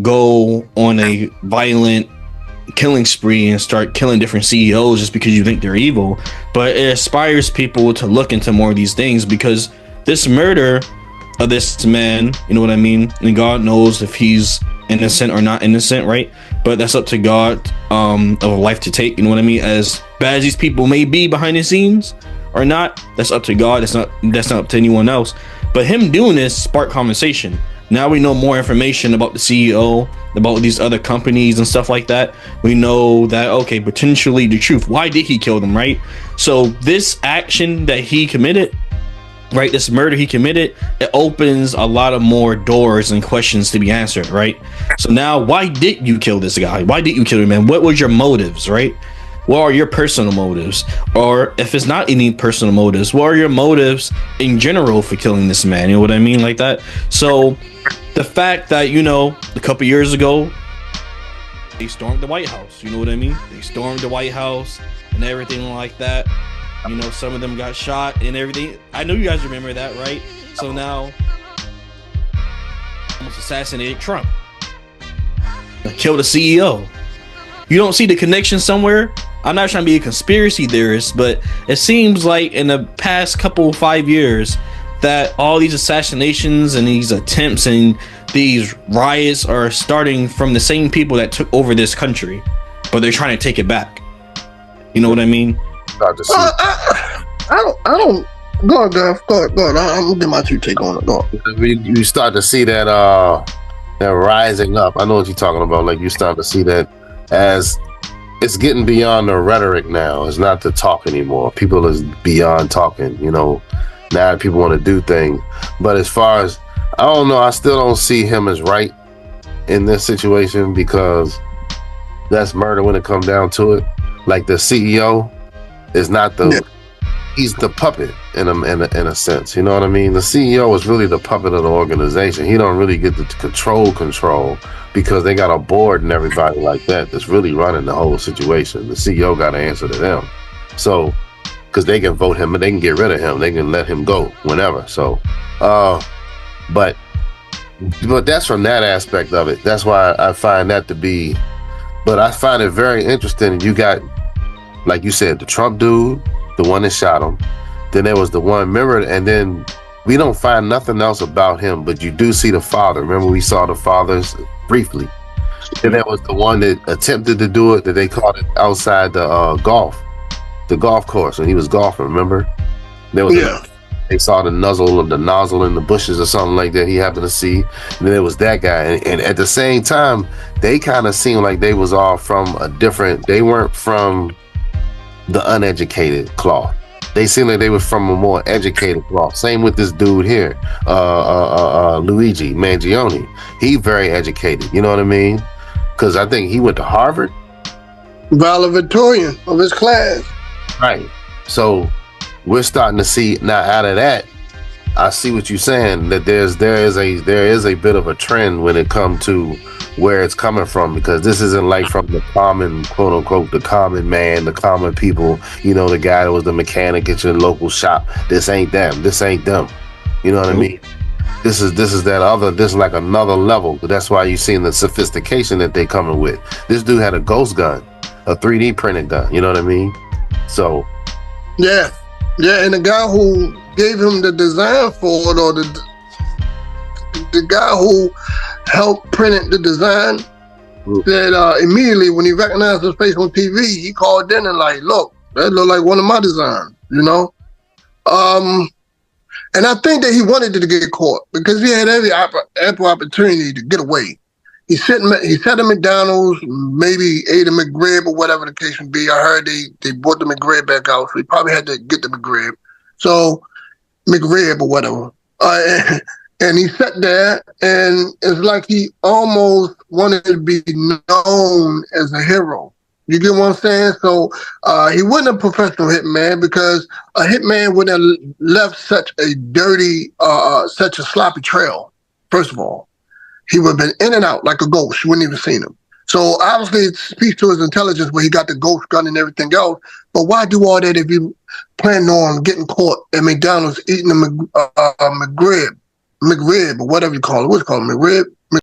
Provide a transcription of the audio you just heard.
go on a violent killing spree and start killing different CEOs just because you think they're evil, but it inspires people to look into more of these things, because this murder of this man, you know what I mean, and God knows if he's innocent or not innocent, right? But that's up to God of a life to take, you know what I mean? As bad as these people may be behind the scenes or not, that's up to God. That's not up to anyone else. But him doing this sparked conversation. Now we know more information about the CEO, about these other companies and stuff like that. We know that, okay, potentially the truth. Why did he kill them, right? So this action that he committed, right, this murder he committed, it opens a lot of more doors and questions to be answered, right? So now, why did you kill this guy? Why did you kill him, man? What was your motives, right? What are your personal motives? Or if it's not any personal motives, what are your motives in general for killing this man? You know what I mean? Like that. So the fact that, you know, a couple years ago, they stormed the White House. You know what I mean? They stormed the White House and everything like that. You know, some of them got shot and everything. I know you guys remember that, right? So now, almost assassinated Trump. Killed a CEO. You don't see the connection somewhere? I'm not trying to be a conspiracy theorist, but it seems like in the past 5 years that all these assassinations and these attempts and these riots are starting from the same people that took over this country, but they're trying to take it back. You know what I mean? I don't. Go on, Jeff. Go ahead. I'm gonna get my take on it. Go on. You start to see that rising up. I know what you're talking about. Like, you start to see that as it's getting beyond the rhetoric now. It's not the talk anymore. People is beyond talking. You know, now people want to do things. But as far as, I don't know, I still don't see him as right in this situation, because that's murder when it comes down to it. Like, the CEO is not the, he's the puppet in a sense. You know what I mean? The CEO is really the puppet of the organization. He don't really get the control, because they got a board and everybody like that that's really running the whole situation. The CEO got to answer to them. So, because they can vote him and they can get rid of him, they can let him go whenever. So, but that's from that aspect of it. That's why I find that to be. But I find it very interesting. You got, like you said, the Trump dude, the one that shot him. Then there was the one, remember, and then we don't find nothing else about him, but you do see the father. Remember, we saw the fathers briefly. And there was the one that attempted to do it, that they caught it outside the golf course, and he was golfing, remember? There was they saw the nozzle in the bushes or something like that he happened to see. And then there was that guy. And at the same time, they kind of seemed like they was all from a different, they weren't from the uneducated cloth. They seemed like they were from a more educated cloth. Same with this dude here, Luigi Mangione. He very educated, you know what I mean? Because I think he went to Harvard. Valedictorian of his class. Right. So we're starting to see now, out of that, I see what you're saying, that there is a bit of a trend when it comes to where it's coming from, because this isn't like from the common, quote unquote, the common man, the common people, you know, the guy that was the mechanic at your local shop. This ain't them. You know what I mean? This is that other, this is like another level. That's why you're seeing the sophistication that they coming with. This dude had a ghost gun, a 3D printed gun, you know what I mean? So yeah, and the guy who gave him the design for it, or the guy who helped print the design, said immediately when he recognized his face on TV, he called in and like, look, that look like one of my designs, you know? And I think that he wanted to get caught because he had every ample opportunity to get away. He sat at McDonald's, maybe ate a McRib or whatever the case may be. I heard they brought the McRib back out, so he probably had to get the McRib. So, McRib or whatever. And he sat there, and it's like he almost wanted to be known as a hero. You get what I'm saying? So he wasn't a professional hitman, because a hitman would have left such a dirty, such a sloppy trail, first of all. He would have been in and out like a ghost. You wouldn't even seen him. So obviously it speaks to his intelligence where he got the ghost gun and everything else. But why do all that if you plan on getting caught at McDonald's eating a McRib or whatever you call it? What's it called? McRib?